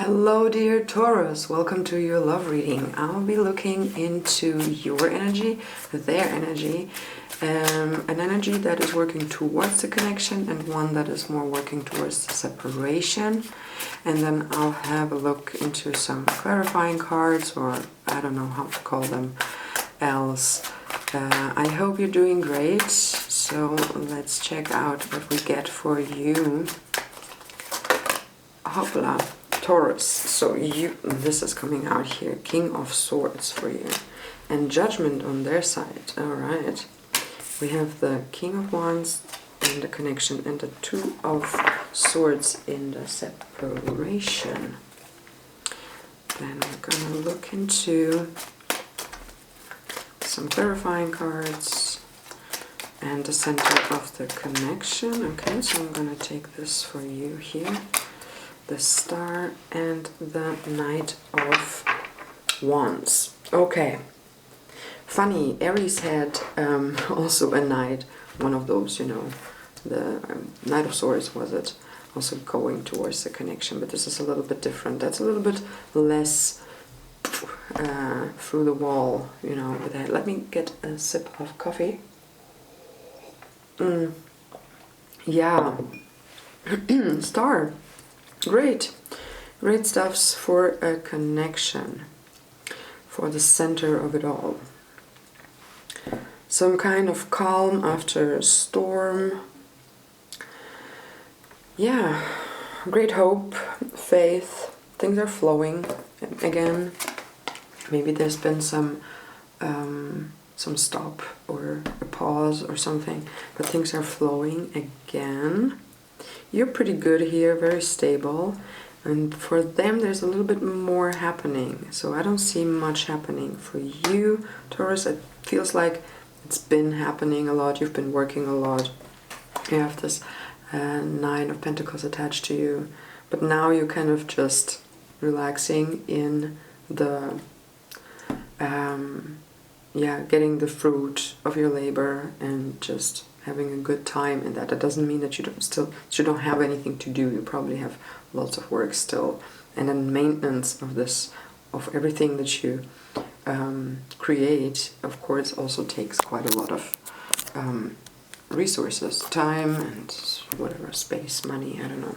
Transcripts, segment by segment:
Hello dear Taurus, welcome to your love reading. I'll be looking into your energy, their energy, an energy that is working towards the connection and one that is more working towards the separation. And then I'll have a look into some clarifying cards, or I don't know how to call them else. I hope you're doing great, so let's check out what we get for you. Hoppla. Taurus, so this is coming out here, King of Swords for you, and Judgment on their side. Alright, we have the King of Wands in the connection and the Two of Swords in the separation. Then we're gonna look into some clarifying cards and the center of the connection. Okay, so I'm gonna take this for you here. The Star and the Knight of Wands. Okay. Funny, Aries had also a knight, one of those, you know, the Knight of Swords was it, also going towards the connection, but this is a little bit different. That's a little bit less through the wall, you know, with that. Let me get a sip of coffee. Yeah. Star. Great stuffs for a connection, for the center of it all. Some kind of calm after a storm. Yeah, great hope, faith, things are flowing again. Maybe there's been some stop or a pause or something, but things are flowing again. You're pretty good here, very stable, and for them there's a little bit more happening, so I don't see much happening. For you, Taurus, it feels like it's been happening a lot, you've been working a lot. You have this Nine of Pentacles attached to you, but now you're kind of just relaxing in the, getting the fruit of your labor and just having a good time in that. That doesn't mean that you don't have anything to do. You probably have lots of work still, and then maintenance of this, of everything that you create, of course, also takes quite a lot of resources, time and whatever, space, money, I don't know.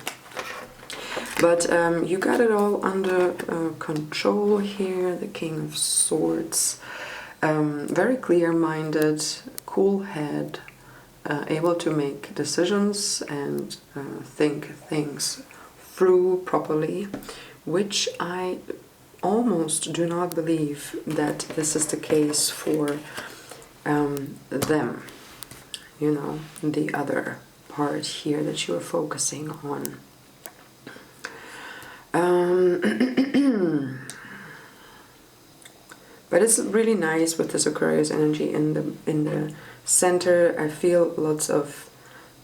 But you got it all under control here. The King of Swords, very clear-minded, cool head. Able to make decisions and think things through properly, which I almost do not believe that this is the case for them. You know, the other part here that you are focusing on. But it's really nice with this Aquarius energy in the center. I feel lots of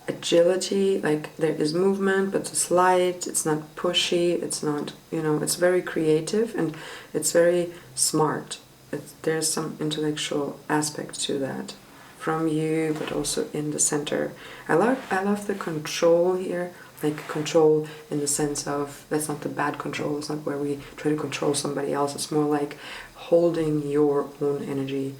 agility, like there is movement, but it's light, it's not pushy, it's not, you know, it's very creative and it's very smart. There's some intellectual aspect to that from you, but also in the center. I love the control here, like control in the sense of, that's not the bad control, it's not where we try to control somebody else, it's more like holding your own energy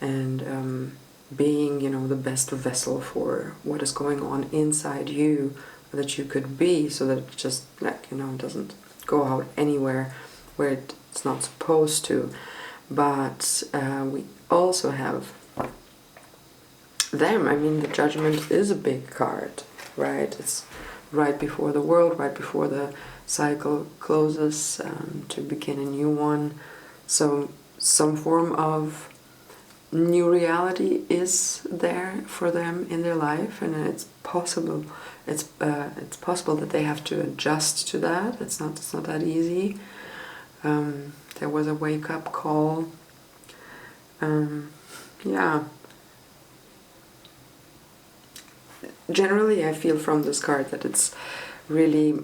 and being, you know, the best vessel for what is going on inside you that you could be, so that it just, like, you know, doesn't go out anywhere where it's not supposed to. But we also have them. I mean, the Judgment is a big card, right? It's right before the world, right before the cycle closes to begin a new one. So some form of new reality is there for them in their life, and it's possible that they have to adjust to that. It's not that easy. There was a wake-up call. Yeah. Generally, I feel from this card that it's really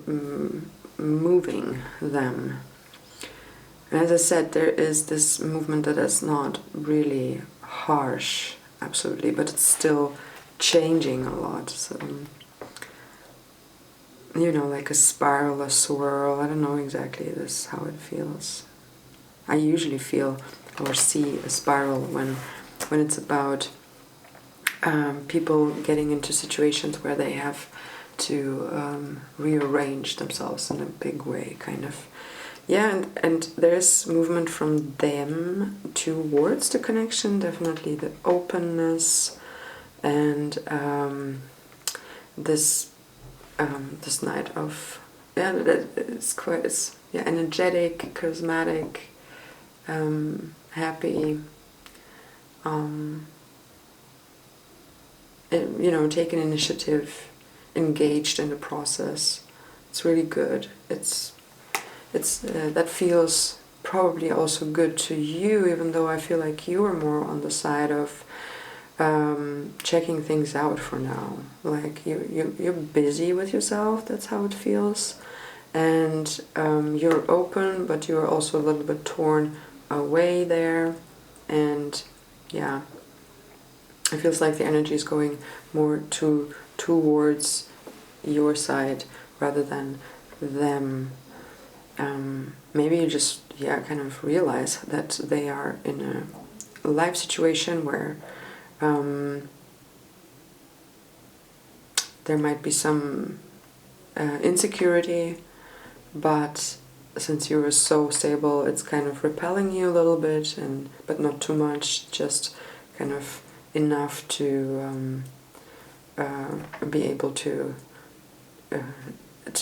moving them. And as I said, there is this movement that is not really harsh, absolutely, but it's still changing a lot. So you know, like a spiral, a swirl. I don't know exactly this how it feels. I usually feel or see a spiral when it's about people getting into situations where they have to rearrange themselves in a big way, kind of. Yeah, and there's movement from them towards the connection, definitely the openness, and this night of, yeah, it's energetic, charismatic, happy, you know, taking initiative, engaged in the process. It's really good. It's that feels probably also good to you, even though I feel like you are more on the side of checking things out for now. Like you're busy with yourself. That's how it feels, and you're open, but you're also a little bit torn away there, and yeah. It feels like the energy is going more towards your side rather than them. Maybe you just kind of realize that they are in a life situation where there might be some insecurity, but since you're so stable, it's kind of repelling you a little bit, but not too much, just kind of enough to be able to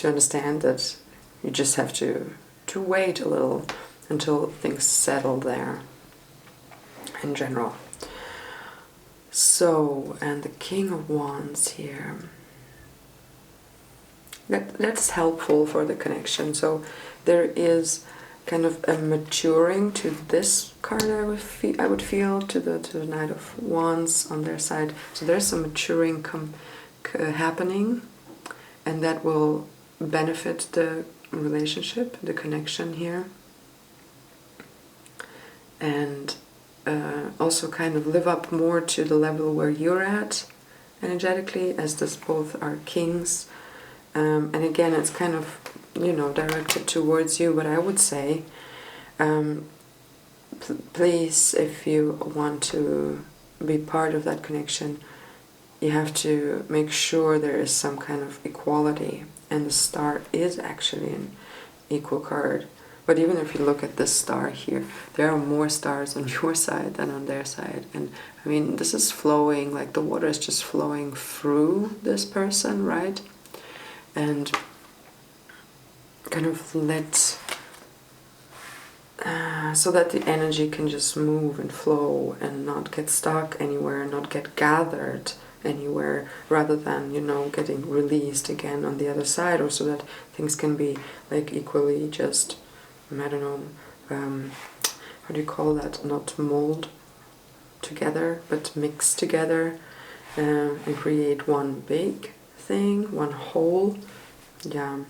understand that you just have to wait a little until things settle there in general. So, and the King of Wands here, that's helpful for the connection. So there is kind of a maturing to this card. I would feel to the Knight of Wands on their side. So there's some maturing happening, and that will benefit the relationship, the connection here, and also kind of live up more to the level where you're at energetically, as this both are kings. And again, it's kind of, you know, directed towards you, but I would say please, if you want to be part of that connection, you have to make sure there is some kind of equality, and the star is actually an equal card. But even if you look at this star here, there are more stars on your side than on their side. And I mean, this is flowing, like the water is just flowing through this person, right? And kind of so that the energy can just move and flow and not get stuck anywhere, not get gathered anywhere, rather than, you know, getting released again on the other side, or so that things can be like equally just, I don't know, how do you call that, not mold together, but mix together and create one big thing, one whole. Yeah,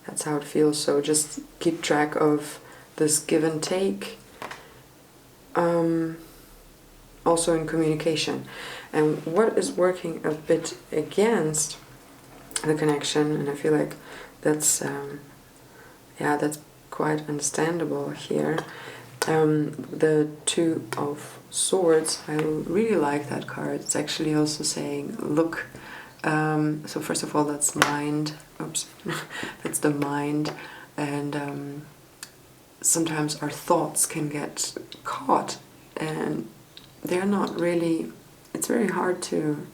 that's how it feels. So just keep track of this give and take, also in communication. And what is working a bit against the connection, and I feel like that's that's quite understandable here. The Two of Swords, I really like that card. It's actually also saying, look, so first of all, that's mind. Oops, that's the mind, and sometimes our thoughts can get caught, and they're not really. It's very hard to.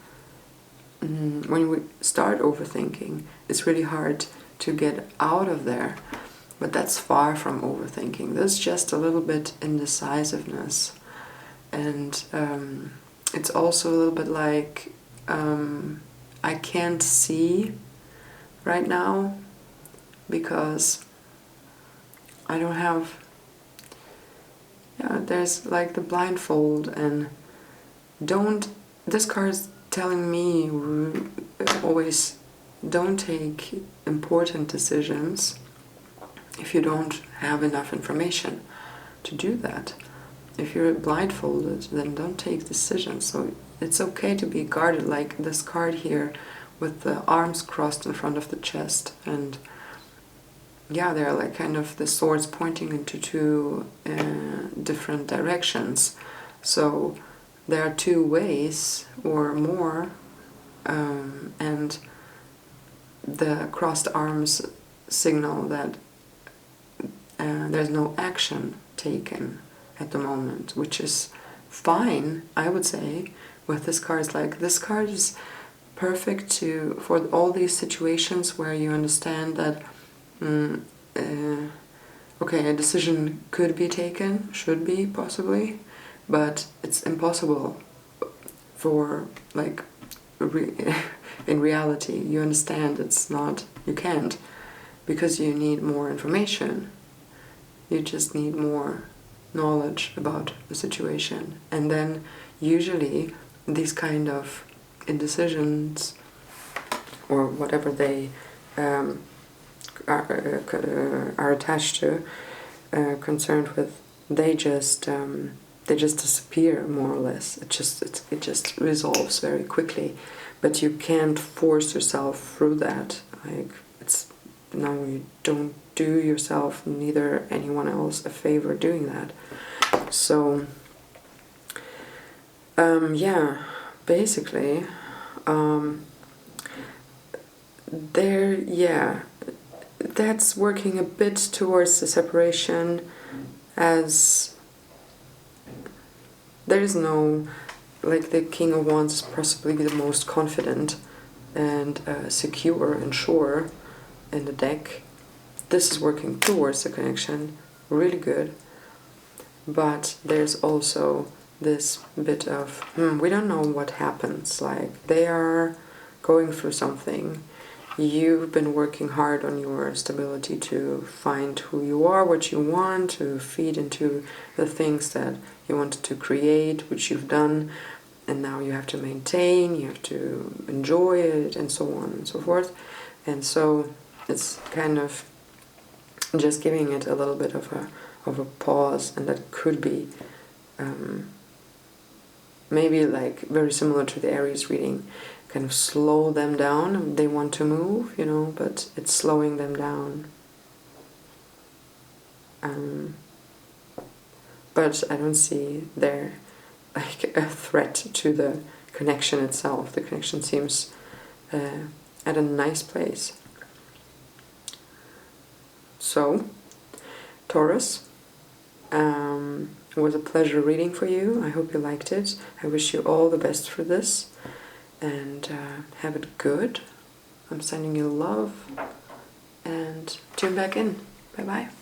When we start overthinking, it's really hard to get out of there. But that's far from overthinking. There's just a little bit indecisiveness, and it's also a little bit like I can't see right now because I don't have. There's like the blindfold, and this card's telling me always don't take important decisions if you don't have enough information to do that. If you're blindfolded, then don't take decisions. So it's okay to be guarded, like this card here with the arms crossed in front of the chest, and yeah, they're like kind of the swords pointing into two different directions. So there are two ways or more, and the crossed arms signal that there's no action taken at the moment, which is fine, I would say, with this card. It's like, this card is perfect for all these situations where you understand that okay, a decision could be taken, should be, possibly, but it's impossible for, like, in reality. You understand it's not, you can't, because you need more information. You just need more knowledge about the situation. And then usually these kind of indecisions, or whatever they are attached to, concerned with, they just disappear, more or less. It just resolves very quickly, but you can't force yourself through that. Like, you don't do yourself, neither anyone else, a favor doing that. So yeah, basically that's working a bit towards the separation, as there is no, like, the King of Wands is possibly the most confident and secure and sure in the deck. This is working towards the connection, really good, but there's also this bit of, we don't know what happens. Like, they are going through something. You've been working hard on your stability to find who you are, what you want, to feed into the things that you wanted to create, which you've done, and now you have to maintain, you have to enjoy it, and so on and so forth. And so it's kind of just giving it a little bit of a pause, and that could be maybe like very similar to the Aries reading. Kind of slow them down. They want to move, but it's slowing them down. But I don't see there like a threat to the connection itself. The connection seems at a nice place. So, Taurus, it was a pleasure reading for you. I hope you liked it. I wish you all the best for this. And have it good. I'm sending you love, and tune back in. Bye bye.